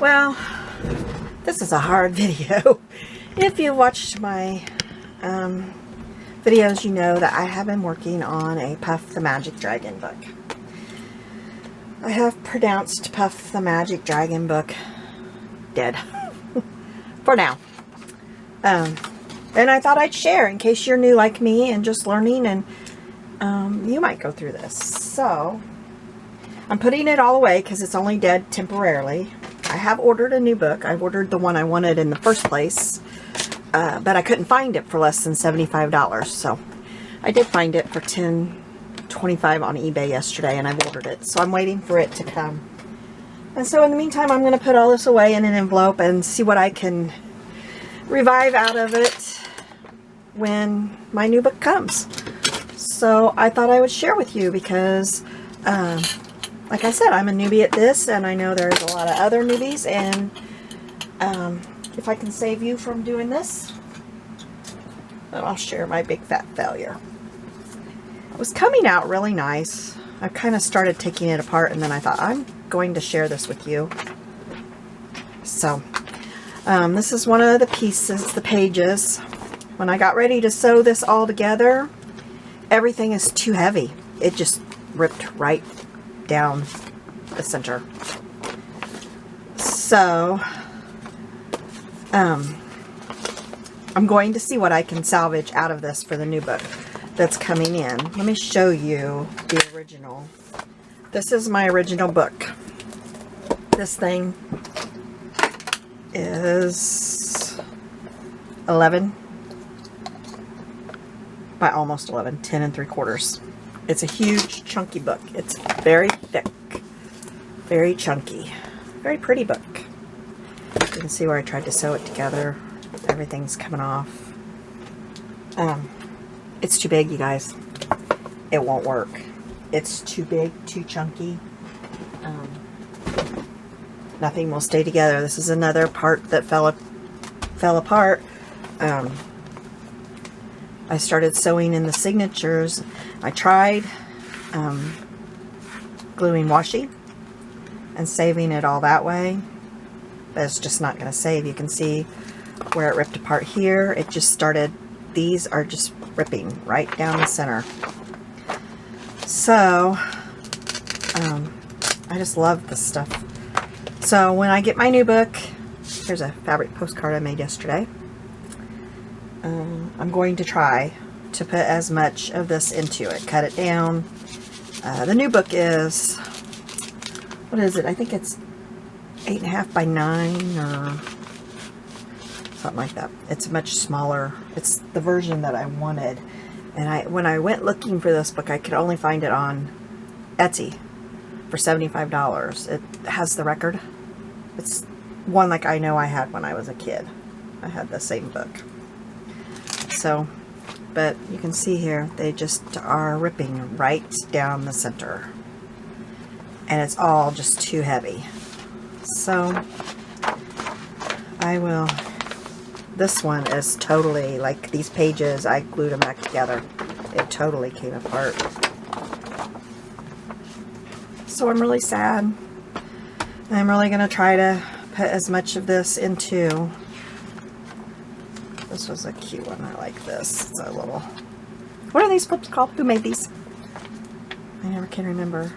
Well, this is a hard video. If you watched my videos, you know that I have been working on a Puff the Magic Dragon book. I have pronounced Puff the Magic Dragon book dead for now. And I thought I'd share in case you're new like me and just learning, and you might go through this. So I'm putting it all away because it's only dead temporarily. I have ordered a new book. I ordered the one I wanted in the first place, but I couldn't find it for less than $75. So I did find it for $10.25 on eBay yesterday, and I've ordered it. So I'm waiting for it to come. And so in the meantime, I'm going to put all this away in an envelope and see what I can revive out of it when my new book comes. So I thought I would share with you because, like I said, I'm a newbie at this, and I know there's a lot of other newbies, and if I can save you from doing this, then I'll share my big fat failure. It was coming out really nice. I kind of started taking it apart, and then I thought, I'm going to share this with you. So this is one of the pieces, the pages. When I got ready to sew this all together, everything is too heavy. It just ripped right down the center. So I'm going to see what I can salvage out of this for the new book that's coming in. Let me show you the original. This is my original book. This thing is 11 by almost 11, 10 3/4. It's a huge chunky book. It's very thick, very chunky, very pretty book. You can see where I tried to sew it together. Everything's coming off. It's too big, you guys. It won't work. It's too big, too chunky. Nothing will stay together. This is another part that fell apart. I started sewing in the signatures. I tried gluing washi and saving it all that way, but it's just not going to save. You can see where it ripped apart here. It just started, these are just ripping right down the center. So I just love this stuff. So when I get my new book, here's a fabric postcard I made yesterday. I'm going to try to put as much of this into it, cut it down. The new book is, what is it? I think it's 8.5 by 9 or something like that. It's much smaller. It's the version that I wanted. And when I went looking for this book, I could only find it on Etsy for $75. It has the record. It's one like I know I had when I was a kid. I had the same book. So, but you can see here, they just are ripping right down the center. And it's all just too heavy. So, I will, this one is totally, like these pages, I glued them back together. It totally came apart. So I'm really sad. I'm really going to try to put as much of this into. This was a cute one. I like this. It's a little, what are these flips called? Who made these? I never can remember.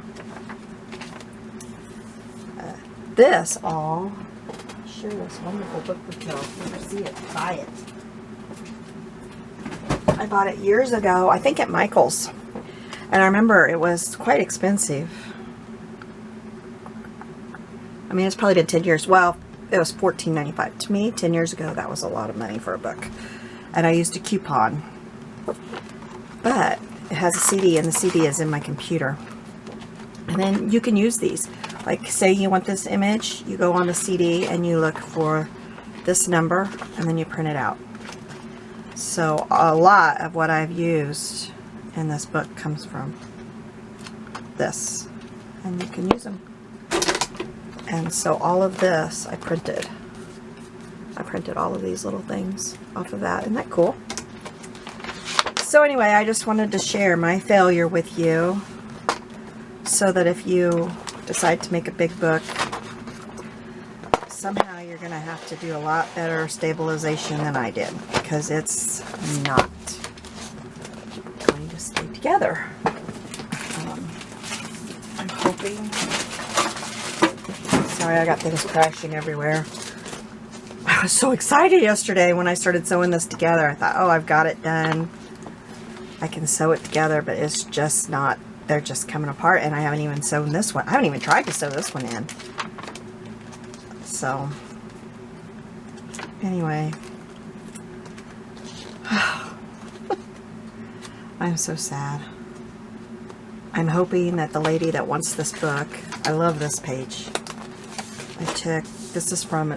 This all, I'll share this wonderful book with you. If you ever see it, buy it. I bought it years ago, I think at Michael's. And I remember it was quite expensive. I mean, it's probably been 10 years. Well, it was $14.95. To me, 10 years ago, that was a lot of money for a book. And I used a coupon. But it has a CD, and the CD is in my computer. And then you can use these. Like, say you want this image, you go on the CD and you look for this number, and then you print it out. So a lot of what I've used in this book comes from this. And you can use them. And so all of this I printed. I printed all of these little things off of that. Isn't that cool? So anyway, I just wanted to share my failure with you so that if you decide to make a big book, somehow you're going to have to do a lot better stabilization than I did, because it's not going to stay together. I'm hoping. Sorry, I got things crashing everywhere. I was so excited yesterday when I started sewing this together. I thought, oh, I've got it done. I can sew it together, but it's just not. They're just coming apart, and I haven't even sewn this one. I haven't even tried to sew this one in. So, anyway. I'm so sad. I'm hoping that the lady that wants this book, I love this page. This is from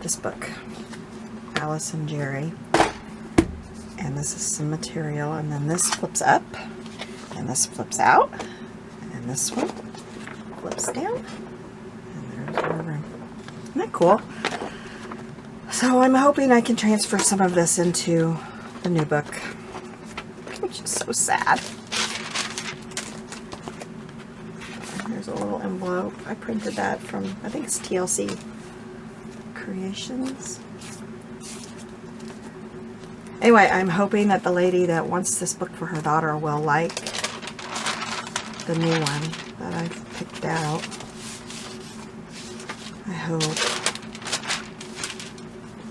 this book, Alice and Jerry. And this is some material, and then this flips up, and this flips out, and this one flips down, and there's more room. Isn't that cool? So I'm hoping I can transfer some of this into the new book, which is so sad. There's a little envelope. I printed that from, I think it's TLC Creations. Anyway, I'm hoping that the lady that wants this book for her daughter will like the new one that I've picked out. I hope.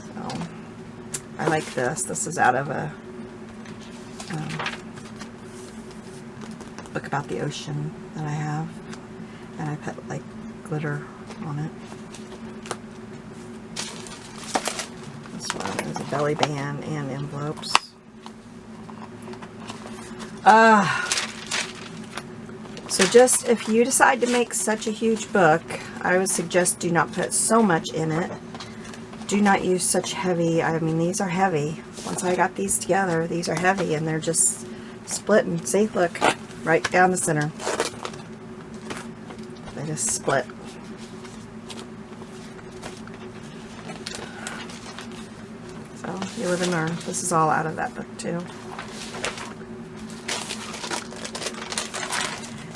So, I like this. This is out of a book about the ocean that I have. And I put like glitter on it. This one is a belly band and envelopes. So just if you decide to make such a huge book, I would suggest do not put so much in it. Do not use such heavy, I mean these are heavy. Once I got these together, these are heavy and they're just splitting. See, look, right down the center. They just split. So you live and learn. This is all out of that book too.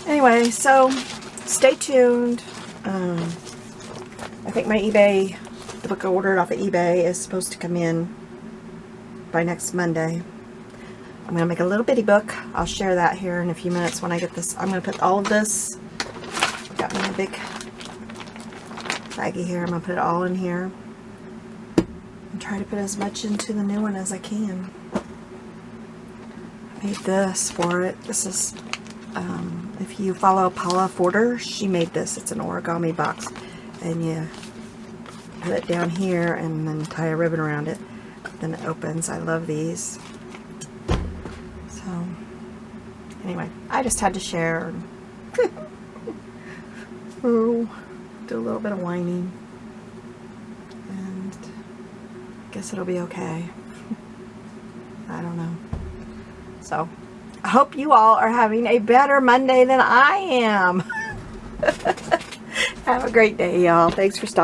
Anyway, so stay tuned. I think my eBay, the book I ordered off of eBay is supposed to come in by next Monday. I'm going to make a little bitty book. I'll share that here in a few minutes when I get this. I'm going to put all of this. Got me a big baggie here. I'm going to put it all in here. And try to put as much into the new one as I can. I made this for it. This is, if you follow Paula Forder, she made this. It's an origami box. And you put it down here and then tie a ribbon around it. Then it opens. I love these. So, anyway, I just had to share. Oh, do a little bit of whining. And I guess it'll be okay. I don't know. So, I hope you all are having a better Monday than I am. Have a great day, y'all. Thanks for stopping.